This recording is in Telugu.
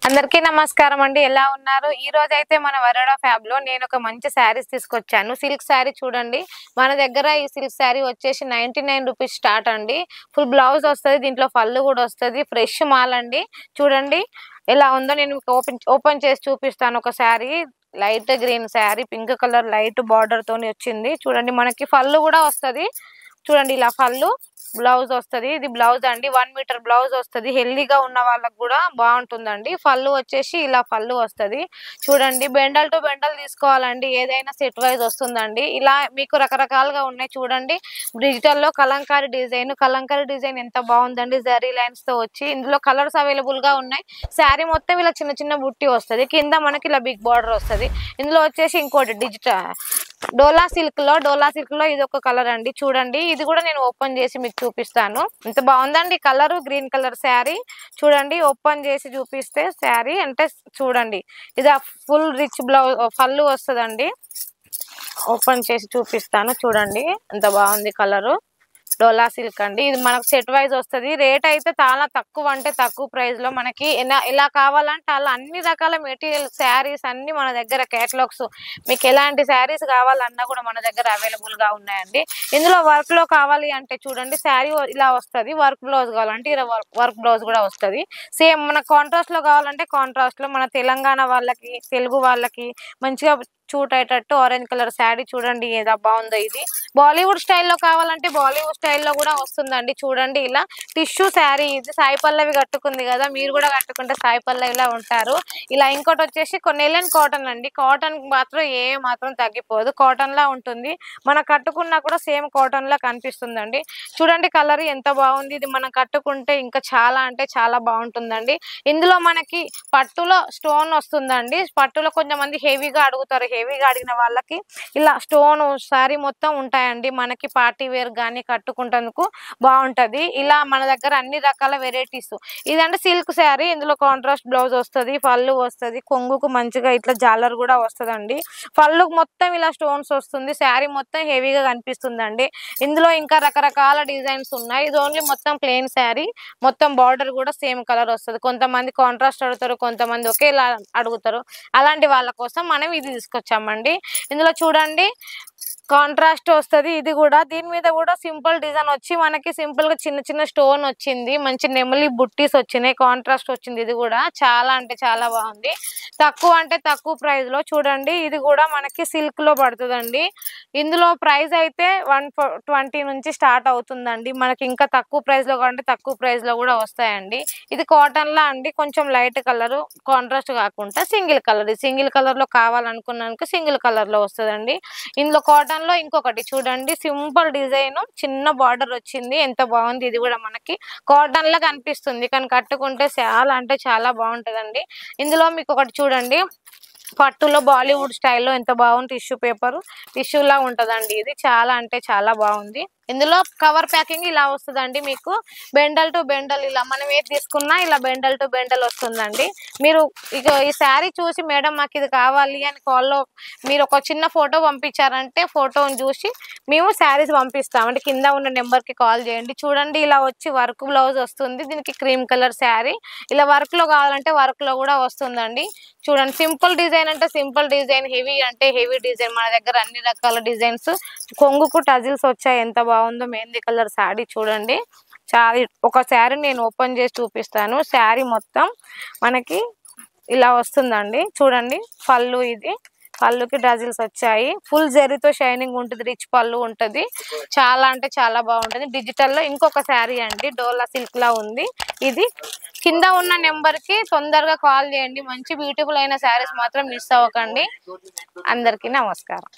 అందరికీ నమస్కారం అండి. ఎలా ఉన్నారు? ఈ రోజు అయితే మన వరోడా ఫ్యాబ్ లో నేను ఒక మంచి శారీస్ తీసుకొచ్చాను. సిల్క్ శారీ చూడండి. మన దగ్గర ఈ సిల్క్ శారీ వచ్చేసి 99 రూపీస్ స్టార్ట్ అండి. ఫుల్ బ్లౌజ్ వస్తుంది, దీంట్లో పళ్ళు కూడా వస్తుంది. ఫ్రెష్ మాల్ అండి. చూడండి ఎలా ఉందో నేను ఓపెన్ చేసి చూపిస్తాను. ఒక sari light green sari, pink colour light border తోని వచ్చింది. చూడండి మనకి పళ్ళు కూడా వస్తుంది. చూడండి ఇలా పళ్ళు, బ్లౌజ్ వస్తుంది. ఇది బ్లౌజ్ అండి, 1 మీటర్ బ్లౌజ్ వస్తుంది. హెల్దీగా ఉన్న వాళ్ళకి కూడా బాగుంటుందండి. పళ్ళు వచ్చేసి ఇలా పళ్ళు వస్తుంది. చూడండి బెండల్ టు బెండల్ తీసుకోవాలండి, ఏదైనా సెట్ వైజ్ వస్తుందండి. ఇలా మీకు రకరకాలుగా ఉన్నాయి. చూడండి డిజిటల్ లో కలంకారీ డిజైన్ ఎంత బాగుందండి, జరీ లైన్స్ తో వచ్చి. ఇందులో కలర్స్ అవైలబుల్ గా ఉన్నాయి. శారీ మొత్తం ఇలా చిన్న చిన్న బుట్టి వస్తుంది, కింద మనకి ఇలా బిగ్ బార్డర్ వస్తుంది. ఇందులో వచ్చేసి ఇంకోటి డిజిటల్ డోలా సిల్క్ లో ఇది ఒక కలర్ అండి. చూడండి ఇది కూడా నేను ఓపెన్ చేసి మీకు చూపిస్తాను. ఎంత బాగుందండి కలర్, గ్రీన్ కలర్ శారీ. చూడండి ఓపెన్ చేసి చూపిస్తే శారీ అంటే చూడండి ఇది ఫుల్ రిచ్ బ్లౌజ్ పళ్ళు వస్తుందండి. ఓపెన్ చేసి చూపిస్తాను. చూడండి ఎంత బాగుంది కలరు. డోలా సిల్క్ అండి. ఇది మనకు సెట్ వైజ్ వస్తుంది. రేట్ అయితే చాలా తక్కువ, అంటే తక్కువ ప్రైస్ లో మనకి ఇలా కావాలంటే అలా అన్ని రకాల మెటీరియల్ శారీస్ అన్ని మన దగ్గర కేటలాగ్స్, మీకు ఎలాంటి శారీస్ కావాలన్నా కూడా మన దగ్గర అవైలబుల్ గా ఉన్నాయండి. ఇందులో వర్క్ లో కావాలి అంటే చూడండి శారీ ఇలా వస్తుంది. వర్క్ బ్లౌజ్ కావాలంటే ఇలా వర్క్ బ్లౌజ్ కూడా వస్తుంది. సేమ్ మన కాంట్రాస్ట్ లో కావాలంటే కాంట్రాస్ట్ లో, మన తెలంగాణ వాళ్ళకి తెలుగు వాళ్ళకి మంచిగా సూట్ అయ్యేటట్టు ఆరెంజ్ కలర్ శారీ. చూడండి ఏదా బాగుందో. ఇది బాలీవుడ్ స్టైల్లో కావాలంటే బాలీవుడ్ స్టైల్లో కూడా వస్తుందండి. చూడండి ఇలా టిష్యూ శారీ. ఇది సాయి పల్లవి కట్టుకుంది కదా, మీరు కూడా కట్టుకుంటే సాయి పల్లవిలా ఉంటారు. ఇలా ఇంకోటి వచ్చేసి కొన్నేళ్ళని కాటన్ అండి. కాటన్ మాత్రం మాత్రం తగ్గిపోదు, కాటన్ లా ఉంటుంది. మనం కట్టుకున్నా కూడా సేమ్ కాటన్ లా కనిపిస్తుందండి. చూడండి కలర్ ఎంత బాగుంది. ఇది మనం కట్టుకుంటే ఇంకా చాలా అంటే చాలా బాగుంటుందండి. ఇందులో మనకి పట్టులో స్టోన్ వస్తుందండి. పట్టులో కొంతమంది హెవీగా అడుగుతారు, హెవీగా అడిగిన వాళ్ళకి ఇలా స్టోన్ శారీ మొత్తం ఉంటాయండి. మనకి పార్టీ వేర్ గానీ కట్టుకుంటేందుకు బాగుంటది. ఇలా మన దగ్గర అన్ని రకాల వెరైటీస్. ఇదంటే సిల్క్ శారీ, ఇందులో కాంట్రాస్ట్ బ్లౌజ్ వస్తుంది, పళ్ళు వస్తుంది, కొంగుకు మంచిగా ఇట్లా జాలర్ కూడా వస్తుందండి. పళ్ళు మొత్తం ఇలా స్టోన్స్ వస్తుంది. శారీ మొత్తం హెవీగా కనిపిస్తుందండి. ఇందులో ఇంకా రకరకాల డిజైన్స్ ఉన్నాయి. ఇది ఓన్లీ మొత్తం ప్లెయిన్ శారీ, మొత్తం బార్డర్ కూడా సేమ్ కలర్ వస్తుంది. కొంతమంది కాంట్రాస్ట్ అడుగుతారు, కొంతమంది ఒకేలా అడుగుతారు. అలాంటి వాళ్ళ కోసం మనం ఇది తీసుకొచ్చామండి. ఇందులో చూడండి కాంట్రాస్ట్ వస్తుంది. ఇది కూడా దీని మీద కూడా సింపుల్ డిజైన్ వచ్చి మనకి సింపుల్ గా చిన్న చిన్న స్టోన్ వచ్చింది, మంచి నెమలి బుట్టీస్ వచ్చినాయి, కాంట్రాస్ట్ వచ్చింది. ఇది కూడా చాలా అంటే చాలా బాగుంది. తక్కువ అంటే తక్కువ ప్రైస్ లో. చూడండి ఇది కూడా మనకి సిల్క్ లో పడుతుందండి. ఇందులో ప్రైస్ అయితే 120 నుంచి స్టార్ట్ అవుతుందండి. మనకి ఇంకా తక్కువ ప్రైస్ లో కావాలంటే తక్కువ ప్రైస్ లో కూడా వస్తాయండి. ఇది కాటన్ లా అండి, కొంచెం లైట్ కలర్, కాంట్రాస్ట్ కాకుండా సింగిల్ కలర్. సింగిల్ కలర్ లో కావాలనుకున్నాక సింగిల్ కలర్ లో వస్తుందండి. ఇందులో కాటన్ లో ఇంకొకటి చూడండి, సింపుల్ డిజైన్, చిన్న బార్డర్ వచ్చింది. ఎంత బాగుంది. ఇది కూడా మనకి కాటన్ లా కనిపిస్తుంది, కానీ కట్టుకుంటే చాలా అంటే చాలా బాగుంటదండి. ఇందులో మీకు ఒకటి చూడండి, పట్టులో బాలీవుడ్ స్టైల్లో ఎంత బాగుంది. టిష్యూ పేపర్, టిష్యూ లా ఉంటదండి. ఇది చాలా అంటే చాలా బాగుంది. ఇందులో కవర్ ప్యాకింగ్ ఇలా వస్తుందండి. మీకు బెండల్ టు బెండల్, ఇలా మనం ఏది తీసుకున్నా ఇలా బెండల్ టు బెండల్ వస్తుందండి. మీరు ఇక ఈ శారీ చూసి మేడం మాకు ఇది కావాలి అని కాల్లో మీరు ఒక చిన్న ఫోటో పంపించారంటే ఫోటోని చూసి మేము శారీస్ పంపిస్తాం. అంటే కింద ఉన్న నెంబర్ కి కాల్ చేయండి. చూడండి ఇలా వచ్చి వర్క్ బ్లౌజ్ వస్తుంది. దీనికి క్రీమ్ కలర్ శారీ. ఇలా వర్క్ లో కావాలంటే వర్క్ లో కూడా వస్తుందండి. చూడండి సింపుల్ డిజైన్ అంటే సింపుల్ డిజైన్, హెవీ అంటే హెవీ డిజైన్. మన దగ్గర అన్ని రకాల డిజైన్స్. కొంగుకు టజిల్స్ వచ్చాయి. ఎంత బాగుందో మెహందీ కలర్ శారీ. చూడండి ఒక శారీ నేను ఓపెన్ చేసి చూపిస్తాను. శారీ మొత్తం మనకి ఇలా వస్తుందండి. చూడండి పళ్ళు, ఇది పళ్ళుకి టజిల్స్ వచ్చాయి. ఫుల్ జరీతో షైనింగ్ ఉంటుంది, రిచ్ పళ్ళు ఉంటది. చాలా అంటే చాలా బాగుంటుంది. డిజిటల్ లో ఇంకొక శారీ అండి, డోలా సిల్క్ లా ఉంది. ఇది కింద ఉన్న నెంబర్ కి తొందరగా కాల్ చేయండి. మంచి బ్యూటిఫుల్ అయిన శారీస్ మాత్రం మిస్ అవ్వకండి. అందరికీ నమస్కారం.